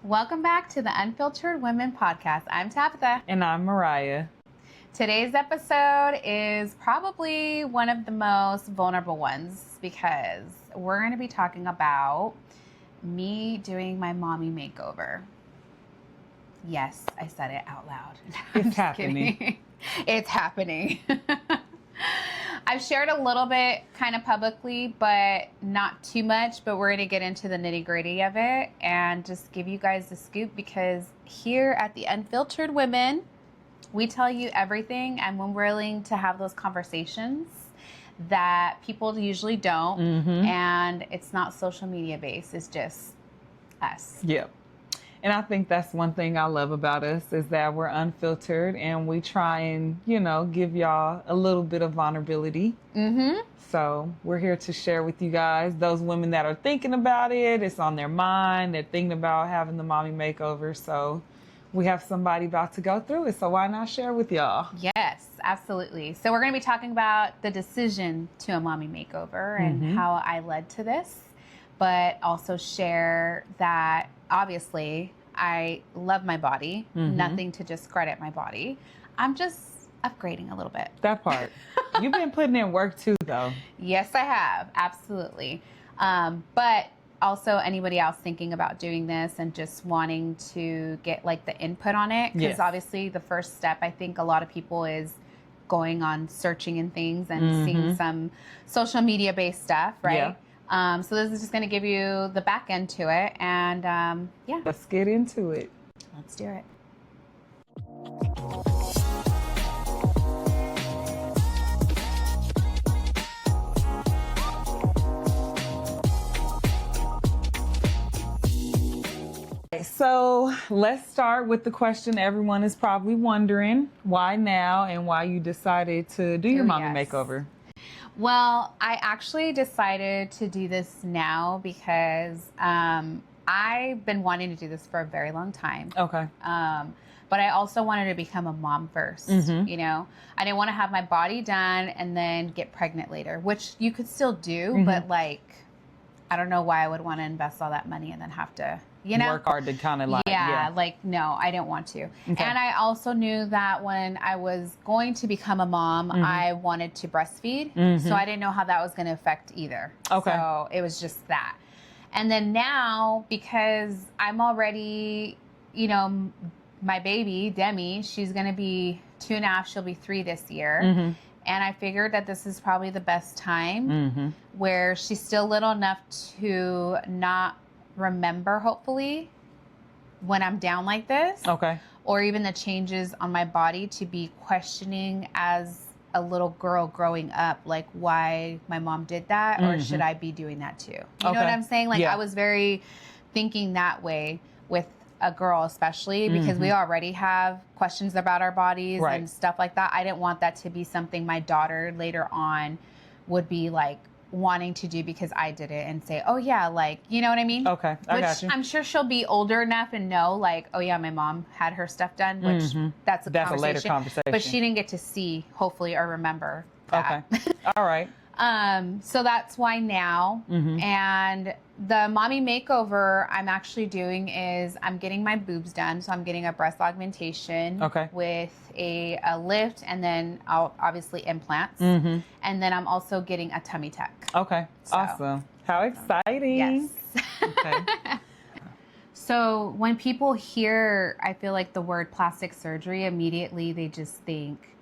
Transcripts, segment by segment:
Welcome back to the Unfiltered Women podcast. I'm Tabitha. And I'm Mariah. Today's episode is probably one of the most vulnerable ones because we're going to be talking about me doing my mommy makeover. Yes, I said it out loud. It's happening. It's happening. I've shared a little bit kind of publicly, but not too much, but we're going to get into the nitty gritty of it and just give you guys the scoop because here at the Unfiltered Women, we tell you everything and we're willing to have those conversations that people usually don't. And it's not social media based. It's just us. Yep. And I think that's one thing I love about us is that we're unfiltered and we try and, give y'all a little bit of vulnerability. So we're here to share with you guys, those women that are thinking about it, it's on their mind, they're thinking about having the mommy makeover. So we have somebody about to go through it. So why not share with y'all? Yes, absolutely. So we're going to be talking about the decision to a mommy makeover and how I led to this, but also share that obviously I love my body, nothing to discredit my body. I'm just upgrading a little bit. That part. You've been putting in work too, though. Yes, I have. Absolutely. But also anybody else thinking about doing this and just wanting to get like the input on it. Because obviously the first step, I think a lot of people is going on searching and things and seeing some social media based stuff, right? Yeah. So this is just going to give you the back end to it. And yeah. Let's get into it. Let's do it. So let's start with the question everyone is probably wondering, why now and why you decided to do your mommy makeover? Well, I actually decided to do this now because I've been wanting to do this for a very long time. Okay. But I also wanted to become a mom first, I didn't want to have my body done and then get pregnant later, which you could still do, but like, I don't know why I would want to invest all that money and then have to, work hard to kind of no, I didn't want to. Okay. And I also knew that when I was going to become a mom, I wanted to breastfeed. So I didn't know how that was going to affect either. Okay. So it was just that. And then now, because I'm already, my baby, Demi, she's going to be 2.5, she'll be 3 this year. And I figured that this is probably the best time where she's still little enough to not remember, hopefully, when I'm down like this. Okay. Or even the changes on my body to be questioning as a little girl growing up, like why my mom did that or should I be doing that too? You know what I'm saying? Like I was very thinking that way with a girl, especially because we already have questions about our bodies and stuff like that. I didn't want that to be something my daughter later on would be like wanting to do because I did it and say, oh yeah, like, you know what I mean? Okay, I got you. I'm sure she'll be older enough and know like, oh yeah, my mom had her stuff done, which that's a later conversation. But she didn't get to see, hopefully, or remember that. Okay, all right. So that's why now. And the mommy makeover I'm actually doing is I'm getting my boobs done. So I'm getting a breast augmentation with a lift and then obviously implants. And then I'm also getting a tummy tuck. Okay, awesome. How exciting. Yes. Okay. So when people hear, I feel like the word plastic surgery, immediately they just think,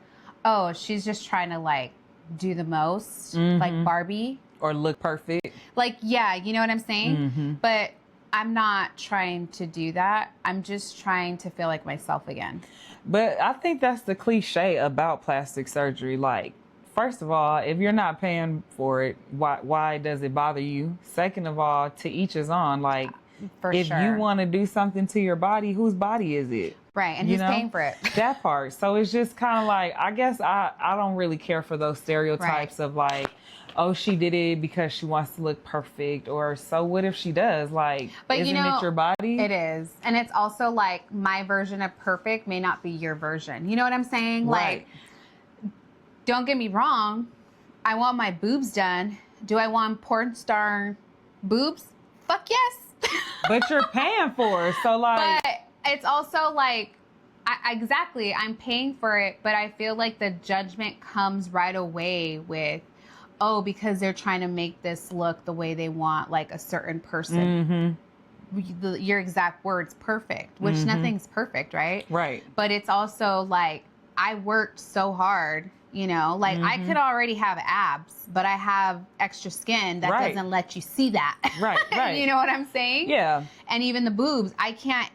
oh, she's just trying to like do the most, like Barbie. Or look perfect. Like, yeah, you know what I'm saying? But I'm not trying to do that. I'm just trying to feel like myself again. But I think that's the cliche about plastic surgery. Like, first of all, if you're not paying for it, why does it bother you? Second of all, to each his own. Like, if you want to do something to your body, whose body is it? Right, and who's paying for it? That part. So it's just kind of like, I guess I don't really care for those stereotypes of like, oh, she did it because she wants to look perfect, or so what if she does? Like, but isn't it your body? It is. And it's also like my version of perfect may not be your version. You know what I'm saying? Right. Like, don't get me wrong. I want my boobs done. Do I want porn star boobs? Fuck yes. But you're paying for it. So like, but it's also like, exactly, I'm paying for it, but I feel like the judgment comes right away with, oh, because they're trying to make this look the way they want, like a certain person. Your exact words, perfect, which nothing's perfect, right? Right. But it's also like, I worked so hard, you know, like I could already have abs, but I have extra skin that doesn't let you see that. Right. You know what I'm saying? Yeah. And even the boobs, I can't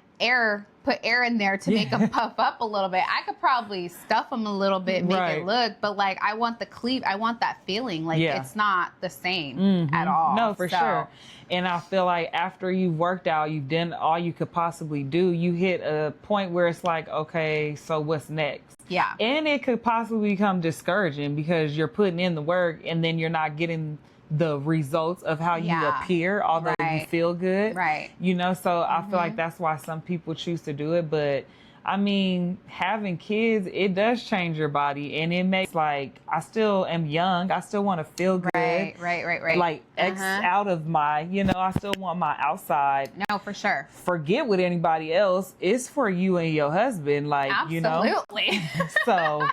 put air in there to make them puff up a little bit. I could probably stuff them a little bit, make it look, but like I want the cleave, I want that feeling. Like it's not the same at all. No, for sure. And I feel like after you've worked out, you've done all you could possibly do, you hit a point where it's like, okay, so what's next? Yeah. And it could possibly become discouraging because you're putting in the work and then you're not getting the results of how you appear, although you feel good. Right. You know, so I feel like that's why some people choose to do it. But I mean, having kids, it does change your body, and it makes like, I still am young. I still want to feel good. Right. Like X out of my, you know, I still want my outside. No, for sure. Forget what anybody else. It's for you and your husband. Like, you know. Absolutely. So,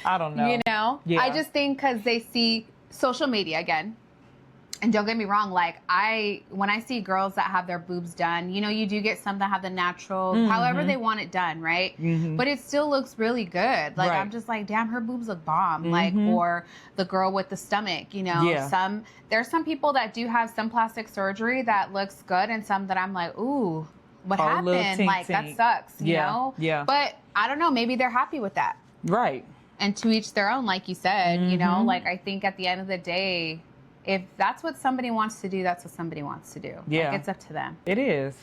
I don't know. You know? Yeah. I just think because they see social media again. And don't get me wrong, like when I see girls that have their boobs done, you know, you do get some that have the natural, however they want it done, right? But it still looks really good. Like I'm just like, damn, her boobs look bomb. Like, or the girl with the stomach, you know, there's some people that do have some plastic surgery that looks good, and some that I'm like, ooh, what happened? Like that sucks, you know? Yeah. But I don't know, maybe they're happy with that. Right. And to each their own, like you said, you know, like I think at the end of the day, if that's what somebody wants to do, that's what somebody wants to do. Yeah. Like, it's up to them. It is.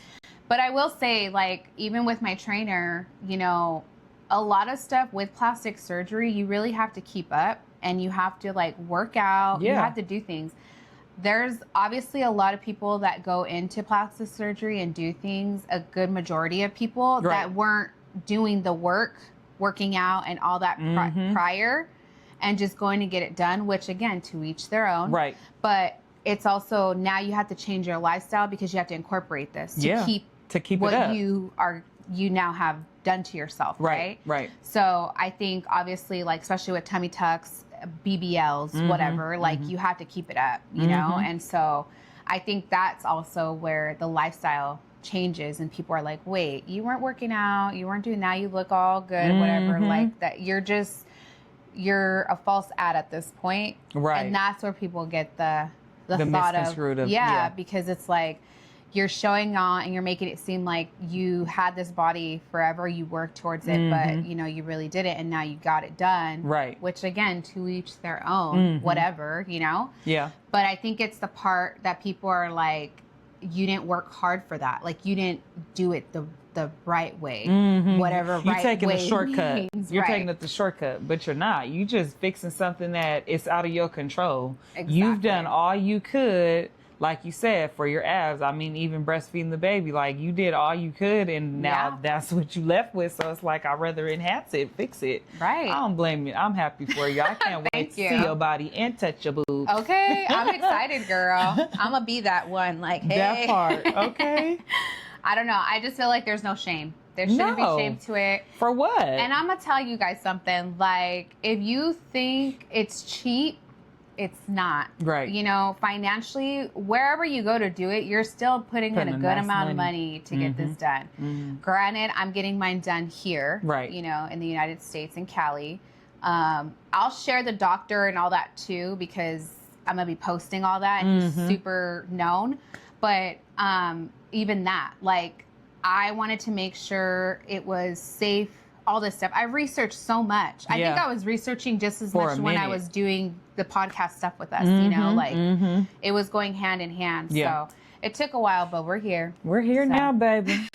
But I will say, like, even with my trainer, you know, a lot of stuff with plastic surgery, you really have to keep up, and you have to, like, work out. You have to do things. There's obviously a lot of people that go into plastic surgery and do things, a good majority of people that weren't doing the working out and all that prior, and just going to get it done, which again, to each their own. Right. But it's also, now you have to change your lifestyle because you have to incorporate this to keep what it up. you now have done to yourself. Right. So I think obviously, like, especially with tummy tucks, BBLs, whatever, like you have to keep it up, you know? And so I think that's also where the lifestyle changes, and people are like, wait, you weren't working out, you weren't doing that, you look all good, whatever, like that. You're a false ad at this point. Right. And that's where people get the thought of, because it's like, you're showing on and you're making it seem like you had this body forever, you worked towards it, but you know, you really didn't, and now you got it done. Right. Which again, to each their own, whatever, you know? Yeah. But I think it's the part that people are like, you didn't work hard for that. Like, you didn't do it the right way, whatever you're right taking way the shortcut. means, you're taking it the shortcut, but you're not. You just fixing something that is out of your control. Exactly. You've done all you could, like you said, for your abs. I mean, even breastfeeding the baby, like you did all you could, and now that's what you left with. So it's like, I'd rather enhance it, fix it. Right. I don't blame you. I'm happy for you. I can't wait to see your body and touch your boobs. Okay, I'm excited, girl. I'm gonna be that one. Like, hey. That part. Okay. I don't know. I just feel like there's no shame. There shouldn't be shame to it. For what? And I'm going to tell you guys something. Like, if you think it's cheap, it's not. Right. You know, financially, wherever you go to do it, you're still putting in a good amount of money to get this done. Granted, I'm getting mine done here. Right. You know, in the United States, in Cali. I'll share the doctor and all that too, because I'm going to be posting all that, and he's super known. But even that, like, I wanted to make sure it was safe, all this stuff. I researched so much. I think I was researching just as much when I was doing the podcast stuff with us, you know, like it was going hand in hand. So it took a while, but we're here. We're here now, baby.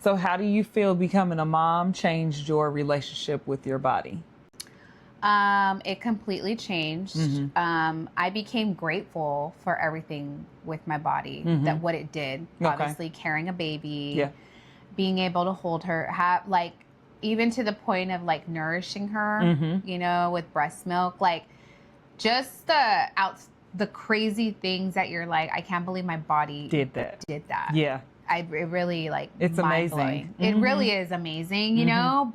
So how do you feel becoming a mom changed your relationship with your body? It completely changed. I became grateful for everything with my body, that what it did. Obviously, carrying a baby, being able to hold her, have, like, even to the point of like nourishing her, you know, with breast milk, like just the the crazy things that you're like, I can't believe my body did that. Yeah. It really like, it's amazing. It really is amazing, you know,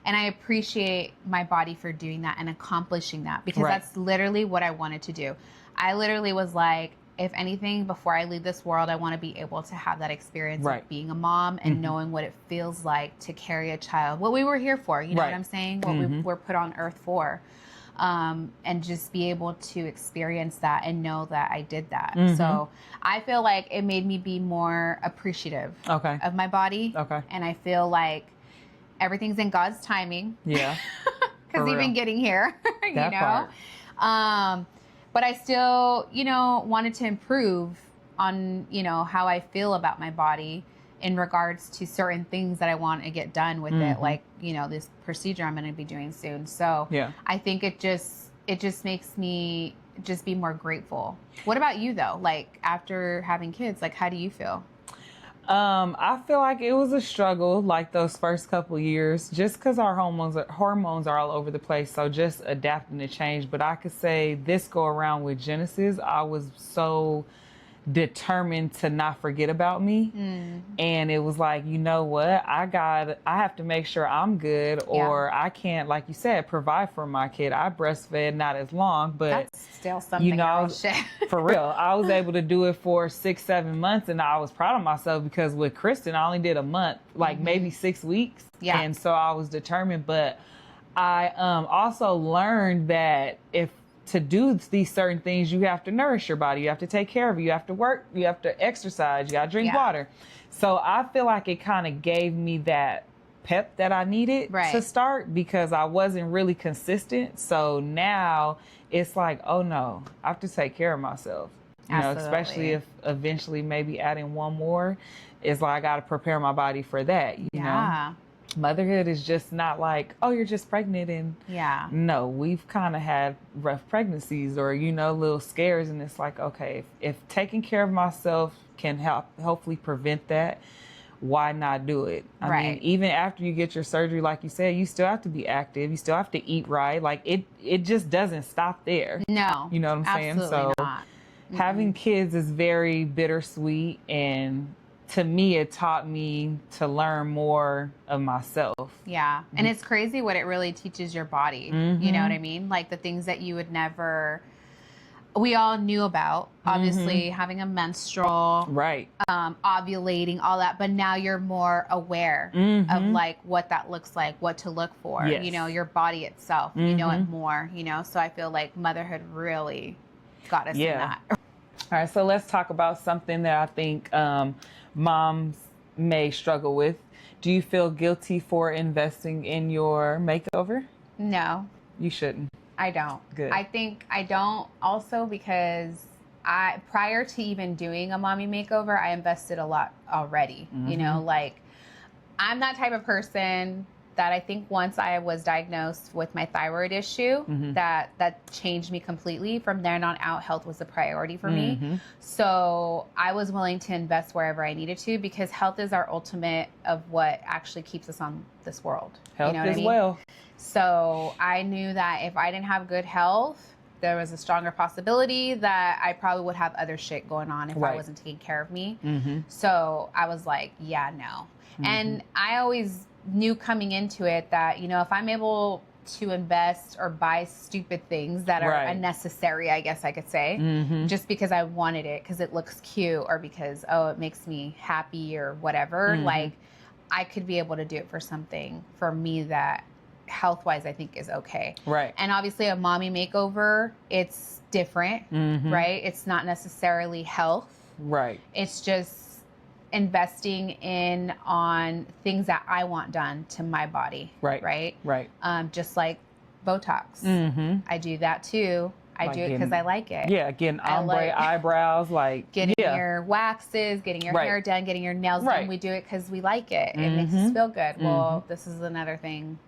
and I appreciate my body for doing that and accomplishing that, because that's literally what I wanted to do. I literally was like, if anything, before I leave this world, I want to be able to have that experience of being a mom and knowing what it feels like to carry a child, what we were here for, you know what I'm saying? What we were put on earth for. And just be able to experience that and know that I did that. So I feel like it made me be more appreciative of my body. And I feel like everything's in God's timing. Yeah. Because even getting here, you know. But I still, you know, wanted to improve on, you know, how I feel about my body in regards to certain things that I want to get done with it, like, you know, this procedure I'm going to be doing soon. So I think it just makes me just be more grateful. What about you though? Like after having kids, like how do you feel? I feel like it was a struggle, like those first couple years, just because our hormones are all over the place. So just adapting to change. But I could say this go around with Genesis, I was so determined to not forget about me. And it was like, you know what, I have to make sure I'm good, or I can't, like you said, provide for my kid. I breastfed not as long, but that's still something, you know, for real, I was able to do it for 6-7 months, and I was proud of myself, because with Kristen I only did a month, like maybe 6 weeks. And so I was determined. But I also learned that to do these certain things, you have to nourish your body. You have to take care of it. You have to work. You have to exercise. You got to drink water. So I feel like it kind of gave me that pep that I needed to start, because I wasn't really consistent. So now it's like, oh no, I have to take care of myself. You know, especially if eventually maybe adding one more, it's like I got to prepare my body for that. You know? Motherhood is just not like, oh, you're just pregnant and no, we've kind of had rough pregnancies, or, you know, little scares. And it's like, okay, if taking care of myself can hopefully prevent that, why not do it? I mean, even after you get your surgery, like you said, you still have to be active. You still have to eat right. Like it just doesn't stop there. No, you know what I'm saying? So not. Having kids is very bittersweet, and to me, it taught me to learn more of myself. Yeah. And it's crazy what it really teaches your body. You know what I mean? Like the things that you would never, we all knew about, obviously having a menstrual, ovulating, all that. But now you're more aware of like what that looks like, what to look for, you know, your body itself, you know it more, you know? So I feel like motherhood really got us in that. All right. So let's talk about something that I think, moms may struggle with. Do you feel guilty for investing in your makeover? No. You shouldn't. I don't. Good. I think I don't also because prior to even doing a mommy makeover, I invested a lot already. You know, like I'm that type of person that I think once I was diagnosed with my thyroid issue, that changed me completely. From there on out, health was a priority for me. So I was willing to invest wherever I needed to, because health is our ultimate of what actually keeps us on this world. Health, you know what as I mean? well. So I knew that if I didn't have good health, there was a stronger possibility that I probably would have other shit going on if I wasn't taking care of me. So I was like, yeah, no. And I always knew coming into it that, you know, if I'm able to invest or buy stupid things that are unnecessary, I guess I could say, just because I wanted it, because it looks cute, or because, oh, it makes me happy or whatever, like I could be able to do it for something for me that health-wise I think is okay. And obviously a mommy makeover, it's different, right? It's not necessarily health. It's just investing in on things that I want done to my body. Just like Botox. I do that too. I do it because I like it. Getting ombre eyebrows, like getting your waxes, getting your hair done, getting your nails done. We do it because we like it. It makes us feel good. Well, this is another thing.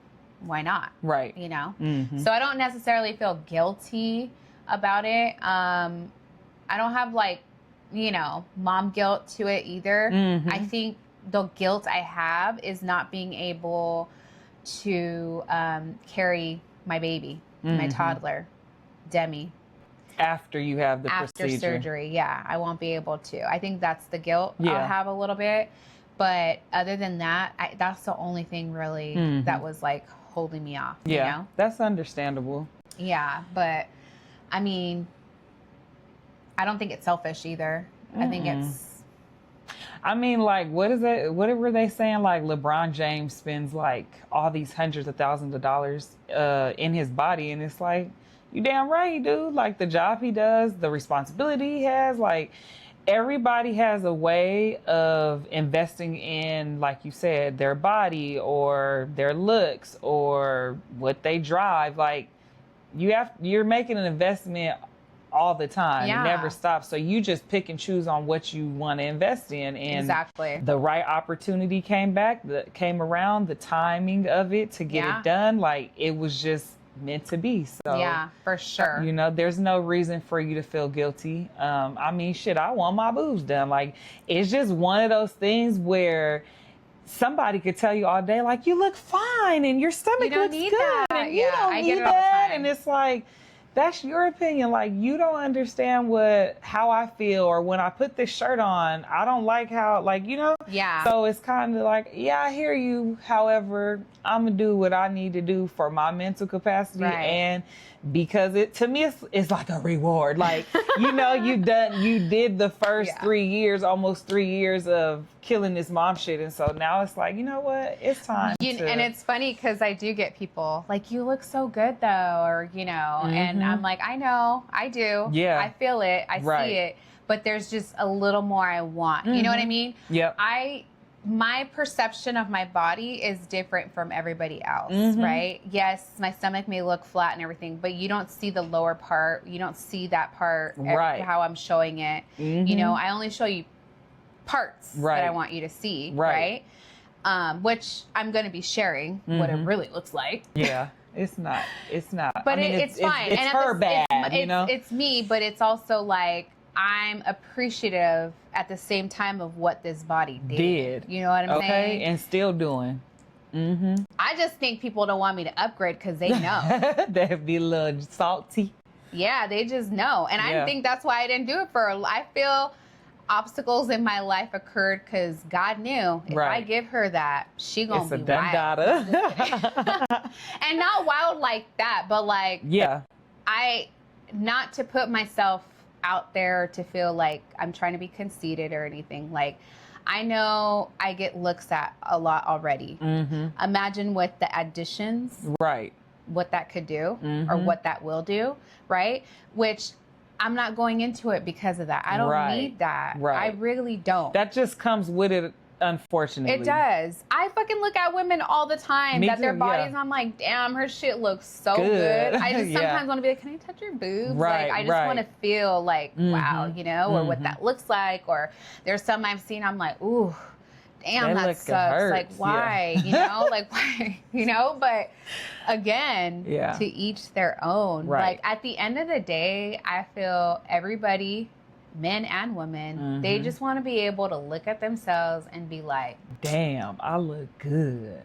Why not? You know? So I don't necessarily feel guilty about it. I don't have like, you know, mom guilt to it either. I think the guilt I have is not being able to carry my baby, my toddler, Demi. After you have the after procedure. surgery. Yeah, I won't be able to. I think that's the guilt Yeah. I'll have a little bit. But other than that, that's the only thing really that was like holding me off. Yeah, you know? that's understandable. Yeah, but I mean, I don't think it's selfish either. I think it's... I mean, like, what is it? What were they saying? Like, LeBron James spends like all these hundreds of thousands of dollars in his body, and it's like, you damn right, dude. Like, the job he does, the responsibility he has, like, everybody has a way of investing in, like you said, their body or their looks or what they drive. Like, you're making an investment all the time. Yeah. It never stops. So you just pick and choose on what you want to invest in. And Exactly. the right opportunity came around, the timing of it to get it done. Like, it was just meant to be. So yeah, for sure. You know, there's no reason for you to feel guilty. I mean, shit, I want my boobs done. Like, it's just one of those things where somebody could tell you all day, like, you look fine and your stomach looks good. That. And yeah, you don't I need get it all that. the time. And it's like, that's your opinion. Like, you don't understand how I feel, or when I put this shirt on, I don't like how, like, you know? Yeah. So it's kind of like, yeah, I hear you. However, I'm going to do what I need to do for my mental capacity. Right. And because to me, it's like a reward. Like, you know, you did the first 3 years, almost 3 years of killing this mom shit. And so now it's like, you know what? It's time. And it's funny because I do get people like, you look so good though, or, you know, and I'm like, I know, I do. Yeah. I feel it. I see it. But there's just a little more I want. You know what I mean? Yep. My perception of my body is different from everybody else, right? Yes, my stomach may look flat and everything, but you don't see the lower part. You don't see that part, how I'm showing it. You know, I only show you parts that I want you to see, right? Which I'm going to be sharing what it really looks like. Yeah. It's not. But I mean, it's fine. It's her bag, you know? It's me, but it's also like, I'm appreciative at the same time of what this body did. You know what I'm saying? And still doing. I just think people don't want me to upgrade because they know. They'd be a little salty. Yeah, they just know. And I think that's why I didn't do it I feel obstacles in my life occurred because God knew if I give her that, she gonna be wild. And not wild like that, but like, not to put myself out there to feel like I'm trying to be conceited or anything. Like, I know I get looks at a lot already. Imagine with the additions, what that could do or what that will do, right? Which I'm not going into it because of that. I don't need that. I really don't. That just comes with it, unfortunately. It does. I fucking look at women all the time their bodies, I'm like, damn, her shit looks so good. I just sometimes want to be like, can I touch your boobs? Like, I just want to feel like, wow, you know, or what that looks like. Or there's some I've seen, I'm like, ooh, damn, that sucks. Like, why? You know, like, why? You know, but again, to each their own. Like, at the end of the day, I feel everybody, men and women, they just want to be able to look at themselves and be like, damn, I look good.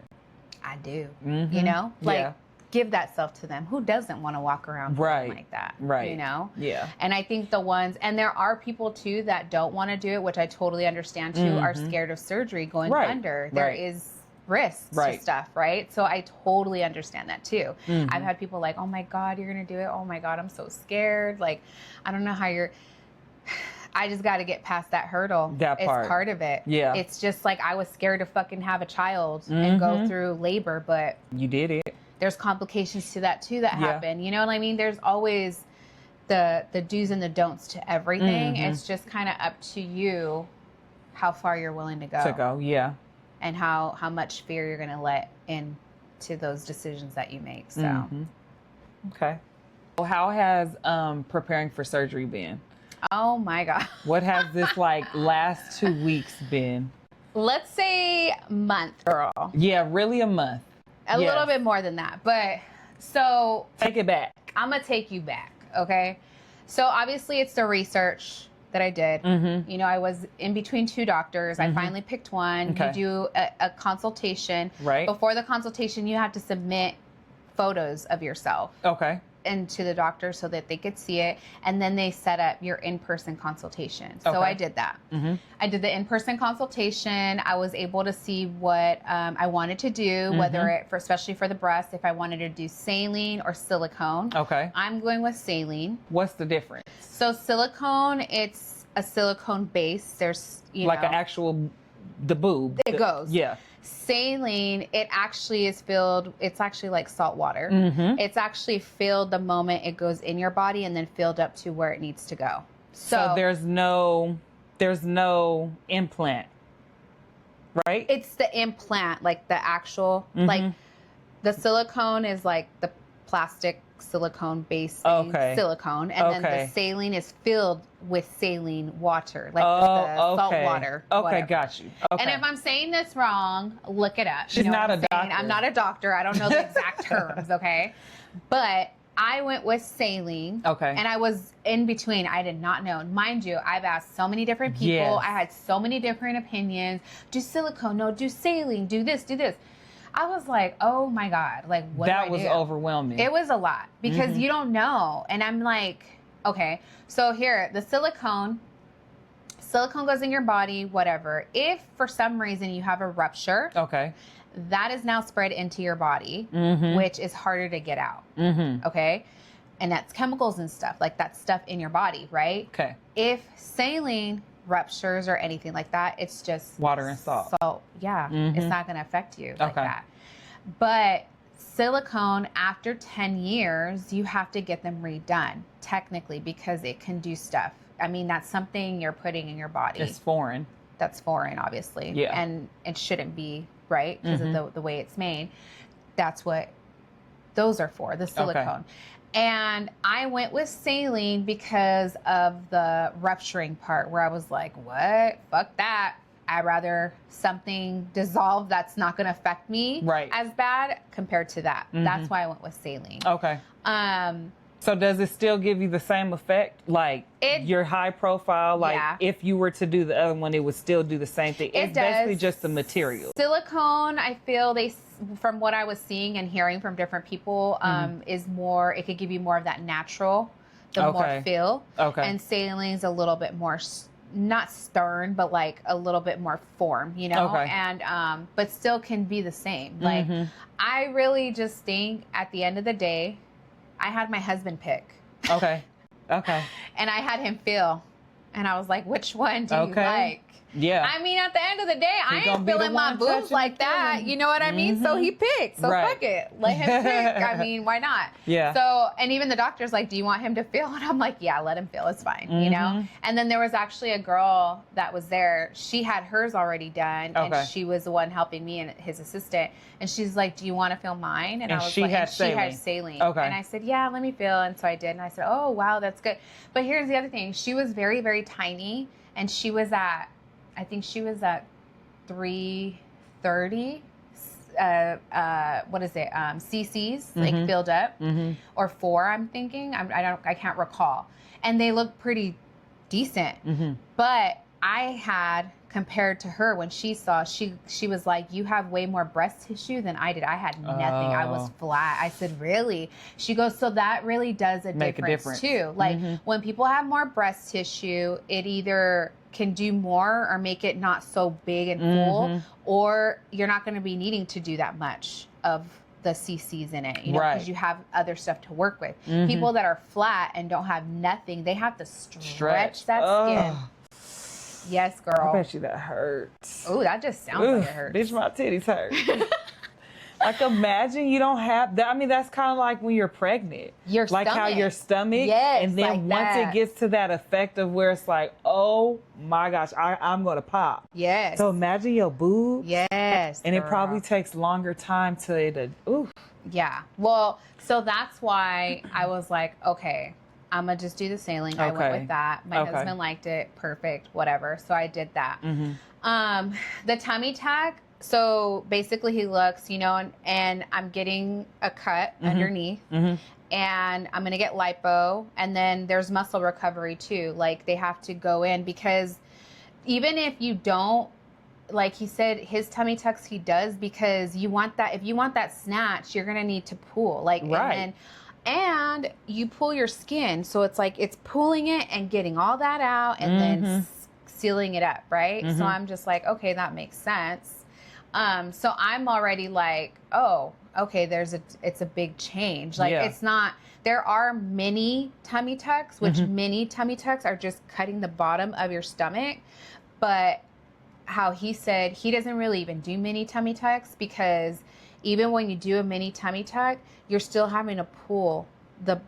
I do. You know? Like, give that self to them. Who doesn't want to walk around like that? You know? Yeah. And I think and there are people too that don't want to do it, which I totally understand too, are scared of surgery going under. There is risks to stuff, right? So I totally understand that too. I've had people like, oh my God, you're going to do it? Oh my God, I'm so scared. Like, I don't know how I just got to get past that hurdle. It's part of it. Yeah. It's just like I was scared to fucking have a child and go through labor, but you did it. There's complications to that too that happen. You know what I mean? There's always the do's and the don'ts to everything. It's just kind of up to you how far you're willing to go. And how much fear you're going to let into those decisions that you make. So. Okay. Well, how has preparing for surgery been? Oh my God. What has this like last 2 weeks been? Let's say month, girl. Yeah, really a month. A little bit more than that. But so. Take it back. I'm going to take you back. Okay. So obviously it's the research that I did. You know, I was in between two doctors. I finally picked one. You do a consultation. Before the consultation, you have to submit photos of yourself. into the doctor so that they could see it. And then they set up your in-person consultation. So Okay. I did that. I did the in-person consultation. I was able to see what I wanted to do, whether especially for the breast, if I wanted to do saline or silicone. Okay. I'm going with saline. What's the difference? So silicone, it's a silicone base. There's, like an actual, the boob. It goes. Yeah. Saline, it actually is filled, it's actually like salt water. It's actually filled the moment it goes in your body and then filled up to where it needs to go. So there's no implant, right? It's the implant, like the actual, like the silicone is like the plastic silicone base silicone, and then the saline is filled with saline water, like the salt water. Okay, whatever. Got you. Okay. And if I'm saying this wrong, look it up. She's not a doctor. I'm not a doctor. I don't know the exact terms, okay? But I went with saline. Okay. And I was in between. I did not know. Mind you, I've asked so many different people. Yes. I had so many different opinions. Do silicone, no, do saline, do this, do this. I was like, oh my God, like what do I do? That was overwhelming. It was a lot because you don't know. And I'm like, okay, so here, the silicone goes in your body, whatever. If for some reason you have a rupture, okay, that is now spread into your body, which is harder to get out. Okay. And that's chemicals and stuff, like that stuff in your body, right? Okay. If saline ruptures or anything like that, it's just water and salt. So yeah, it's not going to affect you like that. But silicone, after 10 years, you have to get them redone technically because it can do stuff. I mean, that's something you're putting in your body. It's foreign. That's foreign, obviously. Yeah. And it shouldn't be, right? Because of the way it's made. That's what those are for, the silicone. Okay. And I went with saline because of the rupturing part where I was like, what? Fuck that. I'd rather something dissolve that's not going to affect me as bad compared to that. That's why I went with saline. Okay. So does it still give you the same effect? Like your high profile, like if you were to do the other one, it would still do the same thing. It's basically just the material. Silicone, I feel from what I was seeing and hearing from different people, is more, it could give you more of that natural, the more feel. Okay. And saline's a little bit more, not stern, but like a little bit more form, you know? Okay. And, but still can be the same. Like, I really just think at the end of the day, I had my husband pick. Okay. Okay. And I had him feel. And I was like, which one do you like? Yeah. I mean, at the end of the day, I ain't feeling my boobs like that. You know what I mean? So he picked. So fuck it. Let him pick. I mean, why not? Yeah. So, and even the doctor's like, do you want him to feel? And I'm like, yeah, let him feel. It's fine. You know? And then there was actually a girl that was there. She had hers already done. And she was the one helping me and his assistant. And she's like, do you want to feel mine? And I was like, she had saline. Okay. And I said, yeah, let me feel. And so I did. And I said, oh, wow, that's good. But here's the other thing. She was very, very tiny. And she was at, I think she was at 330, what is it, cc's, like filled up, or 4, I'm thinking. I can't recall. And they look pretty decent. But I had, compared to her, when she saw, she was like, you have way more breast tissue than I did. I had nothing. I was flat. I said, really? She goes, so that really does make a difference too. Like when people have more breast tissue, it either can do more or make it not so big and full, or you're not going to be needing to do that much of the cc's in it, you know, because you have other stuff to work with. People that are flat and don't have nothing, they have to stretch that skin. Yes, girl. I bet you that hurts. Oh, that just sounds like it hurts. Bitch, my titties hurt. Like, imagine you don't have that. I mean, that's kind of like when you're pregnant. Your stomach. Like how your stomach. Yes. And then like once it gets to that effect of where it's like, oh my gosh, I'm going to pop. Yes. So imagine your boobs. Yes. And girl. It probably takes longer time to it. Ooh. Yeah. Well, so that's why I was like, okay, I'm going to just do the saline. I went with that. My husband liked it. Perfect. Whatever. So I did that. The tummy tuck. So basically he looks, you know, and I'm getting a cut underneath and I'm going to get lipo, and then there's muscle recovery too. Like they have to go in, because even if you don't, like he said, his tummy tucks he does, because you want that, if you want that snatch, you're going to need to pull. Like, and then and you pull your skin. So it's like it's pulling it and getting all that out and then sealing it up, right? So I'm just like, okay, that makes sense. So I'm already like, oh, okay, it's a big change. Like it's not, there are mini tummy tucks, which mini tummy tucks are just cutting the bottom of your stomach. But how he said he doesn't really even do mini tummy tucks, because even when you do a mini tummy tuck, you're still having to pull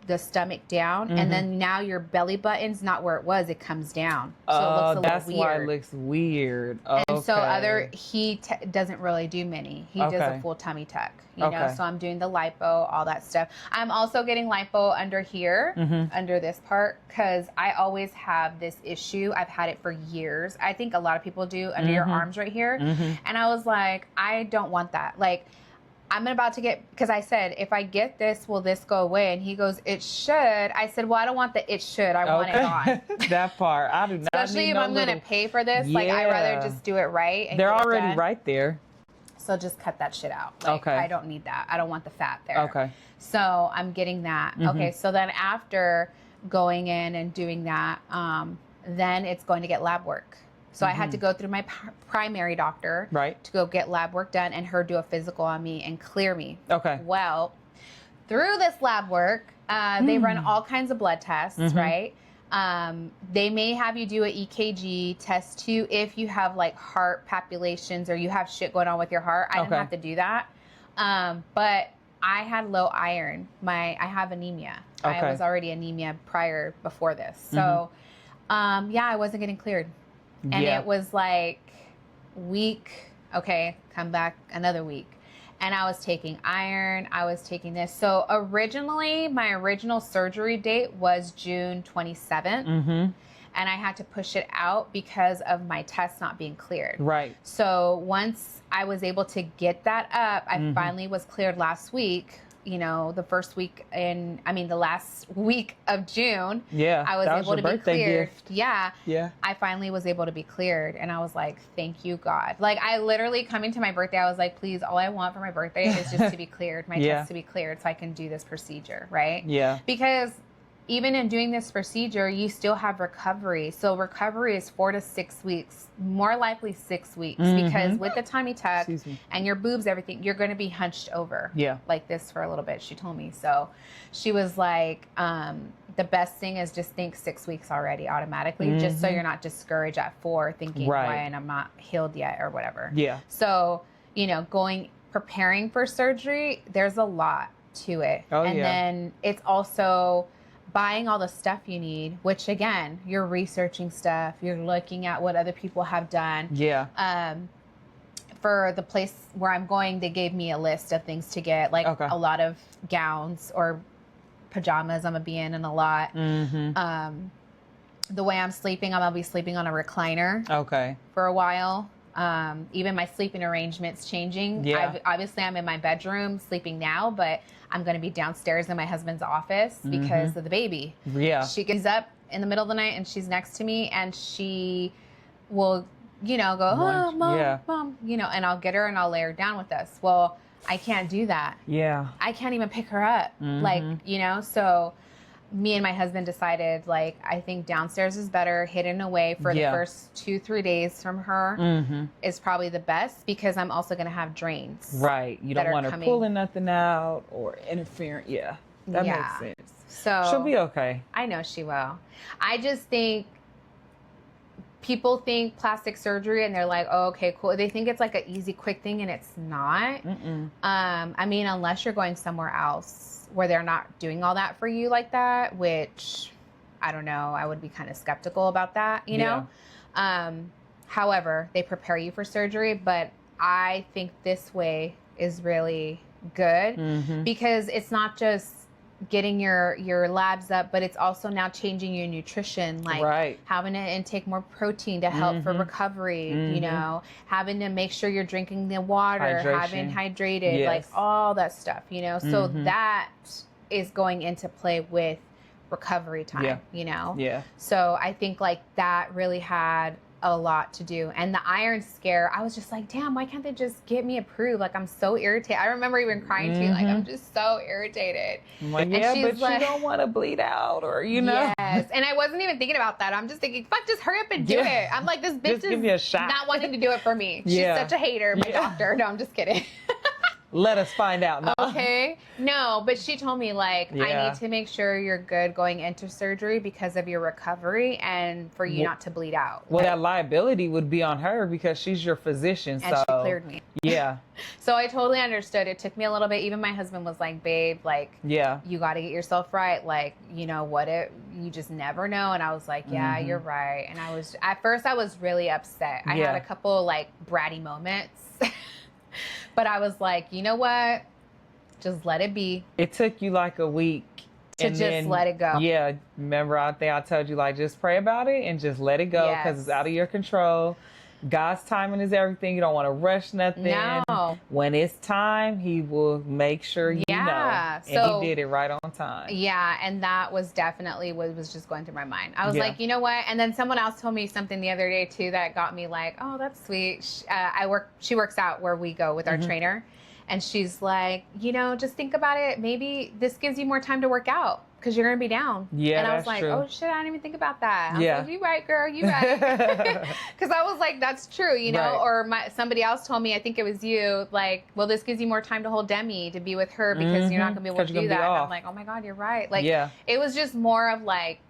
the stomach down, and then now your belly button's not where it was, it comes down, so it looks a little weird. That's why it looks weird. And so he doesn't really do mini, he does a full tummy tuck, you know. So I'm doing the lipo, all that stuff. I'm also getting lipo under here, under this part, because I always have this issue. I've had it for years. I think a lot of people do, under your arms right here. And I was like, I don't want that. Like, I'm about to get, because I said, if I get this, will this go away? And he goes, it should. I said, well, I don't want the it should. I want it on. That part. I do not Especially need if no I'm going to pay for this. Like, I'd rather just do it right. And they're already right there. So just cut that shit out. Like, I don't need that. I don't want the fat there. Okay. So I'm getting that. Okay. So then after going in and doing that, then it's going to get lab work. So I had to go through my primary doctor to go get lab work done, and her do a physical on me and clear me. Okay. Well, through this lab work, they run all kinds of blood tests, right? They may have you do an EKG test too if you have like heart palpitations or you have shit going on with your heart. I didn't have to do that. But I had low iron. I have anemia. I was already anemia before this. So, I wasn't getting cleared. And it was like week, come back another week. And I was taking iron, I was taking this. So originally, my original surgery date was June 27th. And I had to push it out because of my test not being cleared. Right. So once I was able to get that up, I finally was cleared last week. You know, the last week of June, I was able to be cleared. Gift. Yeah. I finally was able to be cleared, and I was like, thank you, God. Like, I literally, coming to my birthday, I was like, please, all I want for my birthday is just to be cleared, my test to be cleared so I can do this procedure, right? Yeah. Because even in doing this procedure, you still have recovery. So recovery is 4 to 6 weeks, more likely 6 weeks, because with the tummy tuck and your boobs, everything, you're going to be hunched over like this for a little bit, she told me. So she was like, the best thing is just think 6 weeks already automatically, just so you're not discouraged at 4 thinking, why, and I'm not healed yet or whatever. Yeah. So, you know, preparing for surgery, there's a lot to it. And then it's also buying all the stuff you need, which again, you're researching stuff, you're looking at what other people have done. Yeah. For the place where I'm going, they gave me a list of things to get, like a lot of gowns or pajamas I'm gonna be in, and a lot. The way I'm sleeping, I'm gonna be sleeping on a recliner for a while. Even my sleeping arrangement's changing. Obviously, I'm in my bedroom sleeping now, but I'm going to be downstairs in my husband's office because of the baby. Yeah. She gets up in the middle of the night and she's next to me, and she will, you know, go, oh, mom, you know, and I'll get her and I'll lay her down with us. Well, I can't do that. Yeah. I can't even pick her up. Like, you know, so me and my husband decided, like, I think downstairs is better, hidden away for the first 2-3 days from her is probably the best, because I'm also going to have drains. Right. You don't want her pulling nothing out or interfering. Yeah. That makes sense. So she'll be okay. I know she will. I just think people think plastic surgery and they're like, oh, okay, cool. They think it's like an easy, quick thing, and it's not. I mean, unless you're going somewhere else where they're not doing all that for you like that, which I don't know. I would be kind of skeptical about that, you know? However, they prepare you for surgery, but I think this way is really good because it's not just getting your labs up, but it's also now changing your nutrition, like having to intake more protein to help for recovery, you know, having to make sure you're drinking the water, having hydrated, like all that stuff, you know. So that is going into play with recovery time, you know. So I think like that really had a lot to do. And the iron scare, I was just like, damn, why can't they just get me approved? Like, I'm so irritated. I remember even crying to you, like, I'm just so irritated. Like, yeah, but you don't want to bleed out, or, you know. Yes. And I wasn't even thinking about that. I'm just thinking, fuck, just hurry up and do it. I'm like, this bitch just give me a shot. Not wanting to do it for me. She's such a hater, my doctor. No, I'm just kidding. Let us find out. No. Okay. No, but she told me, like, I need to make sure you're good going into surgery because of your recovery and for you not to bleed out. Well, that liability would be on her because she's your physician. And she cleared me. Yeah. So I totally understood. It took me a little bit. Even my husband was like, babe, like, you got to get yourself right. Like, you know what, you just never know. And I was like, yeah, you're right. And at first I was really upset. I had a couple like bratty moments. But I was like, you know what? Just let it be. It took you like a week to just let it go. Yeah. Remember, I think I told you, like, just pray about it and just let it go because it's out of your control. God's timing is everything. You don't want to rush nothing. No. When it's time, he will make sure you know. And he did it right on time. Yeah, and that was definitely what was just going through my mind. I was like, you know what? And then someone else told me something the other day, too, that got me like, oh, that's sweet. She works out where we go with our trainer. And she's like, you know, just think about it. Maybe this gives you more time to work out because you're going to be down. Yeah, and I was like, true. Oh, shit, I didn't even think about that. I was like, you right, girl, you right. Because I was like, that's true, you know? Right. Or somebody else told me, I think it was you, like, well, this gives you more time to hold Demi, to be with her because you're not going to be able to do that. And I'm like, oh, my God, you're right. Like, it was just more of, like,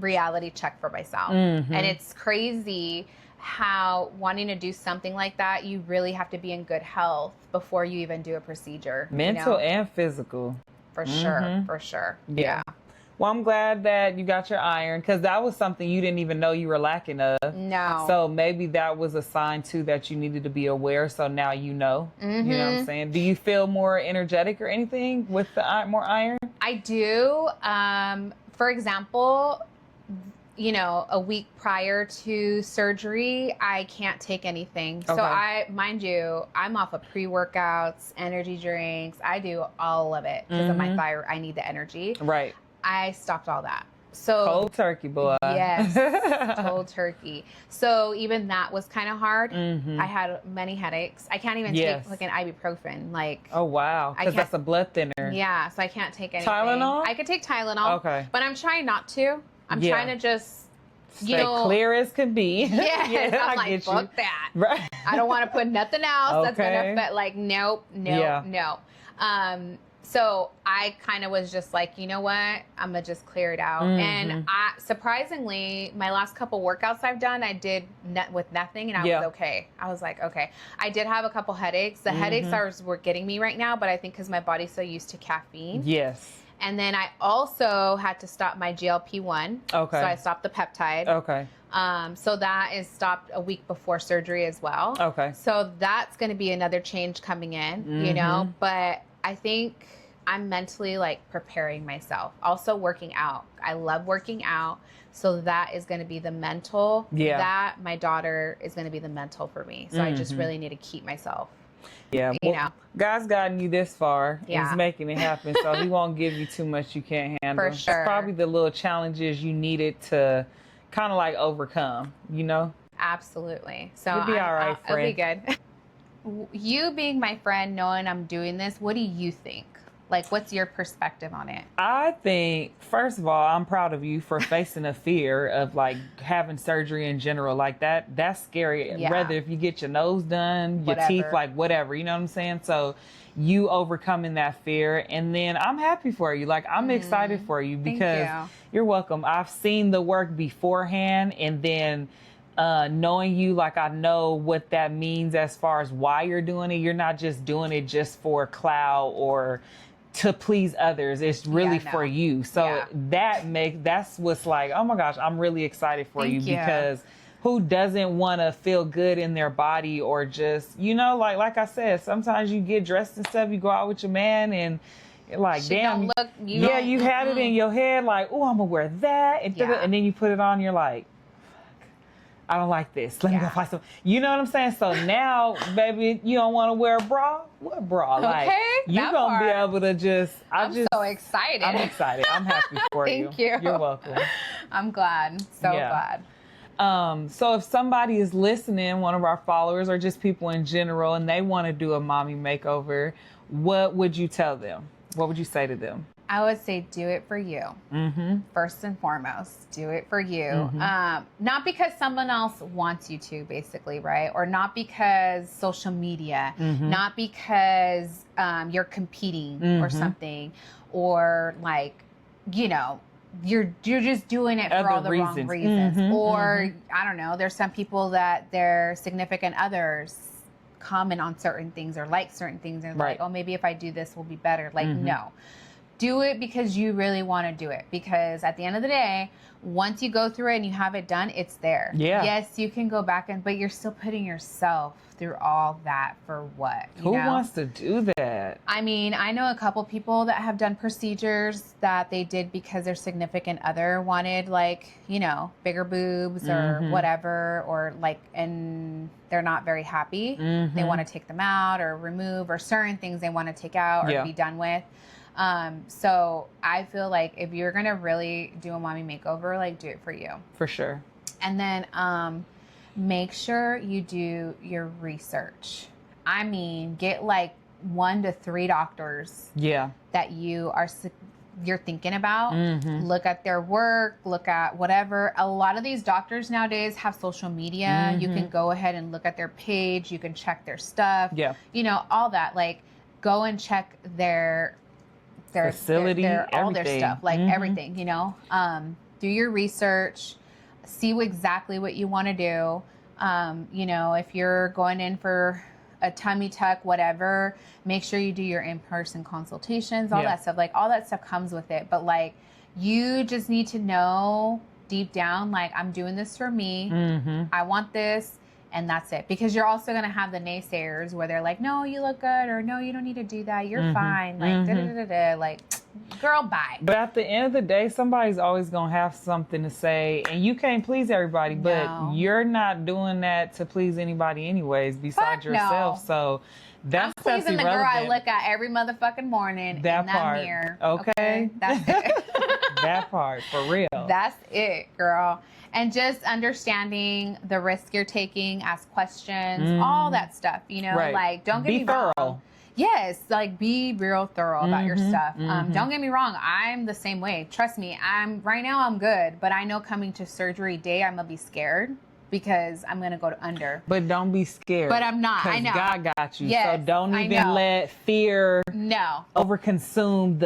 reality check for myself. And it's crazy how wanting to do something like that, you really have to be in good health before you even do a procedure. Mental and physical. For sure, for sure. Yeah. Well, I'm glad that you got your iron because that was something you didn't even know you were lacking of. No. So maybe that was a sign, too, that you needed to be aware. So now you know. You know what I'm saying? Do you feel more energetic or anything with the more iron? I do. For example, you know, a week prior to surgery, I can't take anything. Okay. So mind you, I'm off of pre-workouts, energy drinks. I do all of it because of my thyroid. I need the energy. Right. I stopped all that. So cold turkey, boy. Yes, cold turkey. So even that was kind of hard. I had many headaches. I can't even take like an ibuprofen. Like, oh wow, because that's a blood thinner. Yeah, so I can't take anything. Tylenol? I could take Tylenol. Okay, but I'm trying not to. I'm trying to just, stay clear as can be. Yes, I'm like, fuck that. Right. I don't want to put nothing else that's going to affect, like, nope. So I kind of was just like, you know what? I'm going to just clear it out. And surprisingly, my last couple workouts I've done, I did with nothing and I was okay. I was like, okay. I did have a couple headaches. The headaches were getting me right now, but I think because my body's so used to caffeine. Yes. And then I also had to stop my GLP-1. Okay. So I stopped the peptide. Okay. So that is stopped a week before surgery as well. Okay. So that's going to be another change coming in, you know, but I think I'm mentally like preparing myself. Also working out. I love working out. So that is going to be the mental. Yeah. That my daughter is going to be the mental for me. So I just really need to keep myself. Yeah, well, God's gotten you this far. Yeah. He's making it happen, so he won't give you too much you can't handle. For sure. It's probably the little challenges you needed to kind of like overcome, you know? Absolutely. So you'll be all right, friend. I'll be good. You being my friend, knowing I'm doing this, what do you think? Like, what's your perspective on it? I think, first of all, I'm proud of you for facing a fear of, like, having surgery in general. Like, that's scary. Yeah. Whether if you get your nose done, your teeth, like, whatever. You know what I'm saying? So you overcoming that fear. And then I'm happy for you. Like, I'm excited for you because you're welcome. I've seen the work beforehand and then knowing you, like, I know what that means as far as why you're doing it. You're not just doing it just for clout or to please others. It's really for you. So that's what's like, oh my gosh, I'm really excited for you because who doesn't want to feel good in their body or just, you know, like I said, sometimes you get dressed and stuff, you go out with your man and like, she damn, you had it in your head like, oh, I'm gonna wear that. And then you put it on, you're like, I don't like this. Let me go find some. You know what I'm saying? So now, baby, you don't want to wear a bra? What bra? Like, you're going to be able to just... I'm so excited. I'm excited. I'm happy for you. Thank you. You're welcome. I'm glad. So glad. So if somebody is listening, one of our followers or just people in general, and they want to do a mommy makeover, what would you tell them? What would you say to them? I would say do it for you. First and foremost, do it for you. Not because someone else wants you to, basically, right? Or not because social media, not because you're competing or something, or like, you know, you're just doing it for all the wrong reasons. Or I don't know, there's some people that their significant others comment on certain things or like certain things and like, oh, maybe if I do this, we'll be better. Like, no. Do it because you really want to do it. Because at the end of the day, once you go through it and you have it done, it's there. Yeah. Yes, you can go back but you're still putting yourself through all that for what? Who wants to do that? I mean, I know a couple people that have done procedures that they did because their significant other wanted, like, you know, bigger boobs or whatever, or like, and they're not very happy. They want to take them out or remove, or certain things they want to take out or be done with. So I feel like if you're going to really do a mommy makeover, like, do it for you. For sure. And then, make sure you do your research. I mean, get like 1 to 3 doctors that you're thinking about. Look at their work, look at whatever. A lot of these doctors nowadays have social media. You can go ahead and look at their page. You can check their stuff. You know, all that. Like, go and check their facility, all their stuff, like everything, you know. Do your research, see exactly what you want to do. You know, if you're going in for a tummy tuck, whatever, make sure you do your in-person consultations, all that stuff. Like, all that stuff comes with it. But like, you just need to know deep down, like, I'm doing this for me. I want this. And that's it. Because you're also going to have the naysayers where they're like, no, you look good, or no, you don't need to do that. You're fine. Like, da-da-da-da-da. Like, girl, bye. But at the end of the day, somebody's always going to have something to say. And you can't please everybody. But you're not doing that to please anybody anyways, besides yourself. So that's pleasing the girl I look at every motherfucking morning in that mirror. Okay. That's it. That part, for real. That's it, girl. And just understanding the risk you're taking, ask questions, all that stuff, you know, like, don't get me wrong. Yes, like, be real thorough about your stuff. Don't get me wrong, I'm the same way. Trust me, right now I'm good, but I know coming to surgery day, I'm gonna be scared because I'm gonna go to under. But don't be scared. But I'm not. I know. God got you. Yes, so don't even let fear overconsume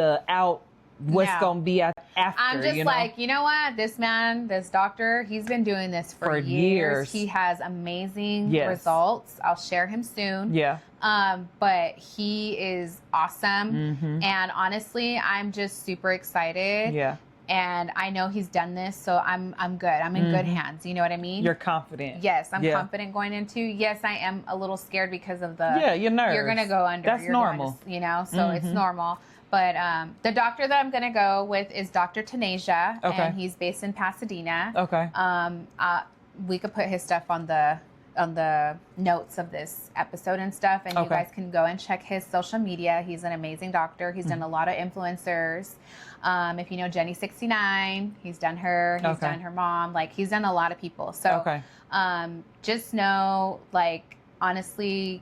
what's going to be after. I'm just like, you know what? This man, this doctor, he's been doing this for years. He has amazing results. I'll share him soon. But he is awesome. And honestly, I'm just super excited. And I know he's done this, so I'm good. I'm in good hands. You know what I mean? You're confident. Yes, I'm confident going into. Yes, I am a little scared because of your nerves. You're going to go under. That's normal. So it's normal. But the doctor that I'm going to go with is Dr. Tanasia, and he's based in Pasadena. We could put his stuff on the notes of this episode and stuff, and you guys can go and check his social media. He's an amazing doctor. He's done a lot of influencers. If you know Jenny 69, he's done her. He's done her mom. Like, he's done a lot of people. So just know, like, honestly,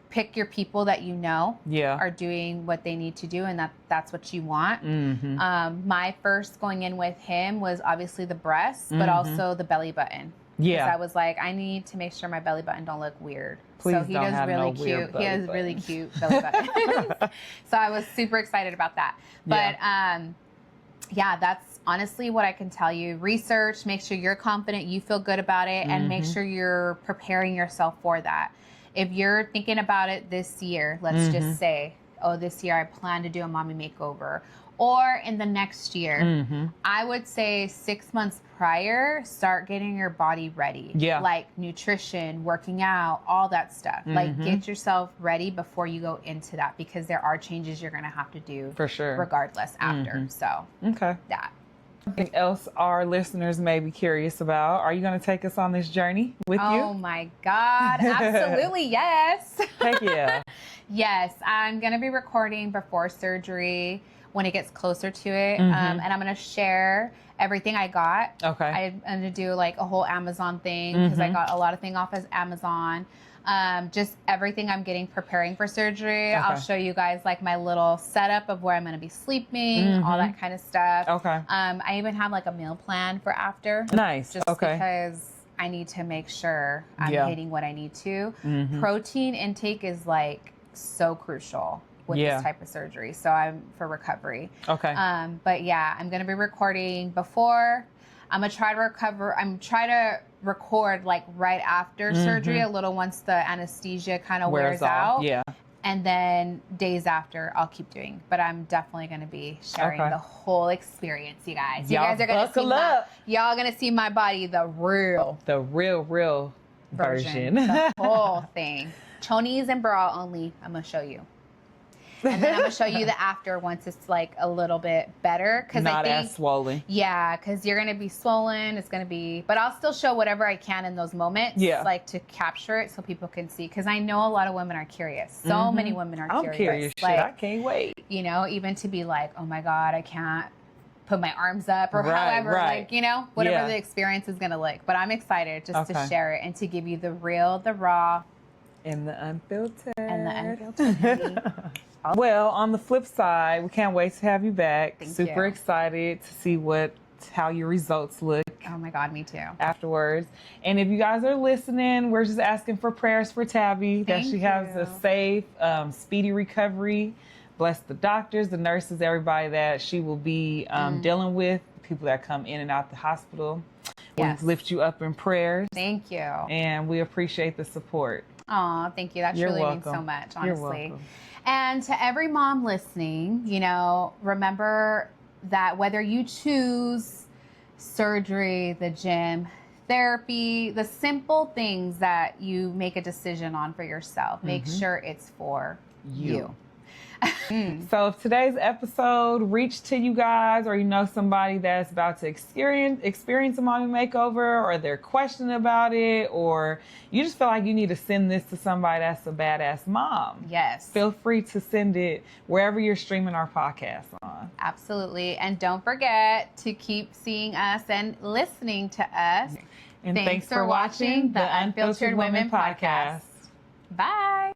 pick your people that you know are doing what they need to do, and that's what you want. My first going in with him was obviously the breasts, but also the belly button. Because I was like, I need to make sure my belly button don't look weird. Please so he does really cute. He has really cute belly button. So I was super excited about that. But that's honestly what I can tell you. Research, make sure you're confident, you feel good about it, and make sure you're preparing yourself for that. If you're thinking about it this year, let's just say, oh, this year I plan to do a mommy makeover, or in the next year, I would say 6 months prior, start getting your body ready. Like nutrition, working out, all that stuff. Like, get yourself ready before you go into that, because there are changes you're going to have to do for sure, regardless after. So that. Something else our listeners may be curious about. Are you going to take us on this journey with you? Oh my God. Absolutely. Yes. Heck yeah. Yes. I'm going to be recording before surgery. when it gets closer to it. And I'm going to share everything I got. Okay. I'm going to do like a whole Amazon thing because I got a lot of things off as Amazon. Just everything I'm getting preparing for surgery. I'll show you guys like my little setup of where I'm going to be sleeping, all that kind of stuff. Okay. I even have like a meal plan for after. Nice. Just because I need to make sure I'm hitting what I need to. Protein intake is like so crucial with this type of surgery. So I'm for recovery. Okay. But yeah, I'm going to be recording before. I'm going to try to record like right after surgery, a little once the anesthesia kind of wears out. Yeah. And then days after, I'll keep doing. But I'm definitely going to be sharing the whole experience, you guys. You guys are going to see y'all going to see my body, the real version. The whole thing. Chonies and bra only. I'm going to show you. And then I'm going to show you the after once it's like a little bit better. Not as swollen. Yeah, because you're going to be swollen. It's going to be, but I'll still show whatever I can in those moments. Yeah. Like to capture it so people can see. Because I know a lot of women are curious. So many women are curious. I'm curious. Like, shit, I can't wait. You know, even to be like, oh my God, I can't put my arms up or however, like, you know, whatever the experience is going to look. But I'm excited just to share it and to give you the real, the raw. And the unfiltered. Honey. Well, on the flip side, we can't wait to have you back. Super excited to see how your results look. Oh my God, me too. Afterwards. And if you guys are listening, we're just asking for prayers for Tabby, that she has a safe, speedy recovery. Bless the doctors, the nurses, everybody that she will be dealing with, people that come in and out the hospital. We lift you up in prayers. Thank you. And we appreciate the support. Oh, thank you. That really means so much, honestly. You're welcome. And to every mom listening, you know, remember that whether you choose surgery, the gym, therapy, the simple things that you make a decision on for yourself, make sure it's for you. So if today's episode reached to you guys, or you know somebody that's about to experience a mommy makeover, or they're questioning about it, or you just feel like you need to send this to somebody that's a badass mom, feel free to send it wherever you're streaming our podcast on. Absolutely. And don't forget to keep seeing us and listening to us. And thanks for watching the Unfiltered Women Podcast. Bye.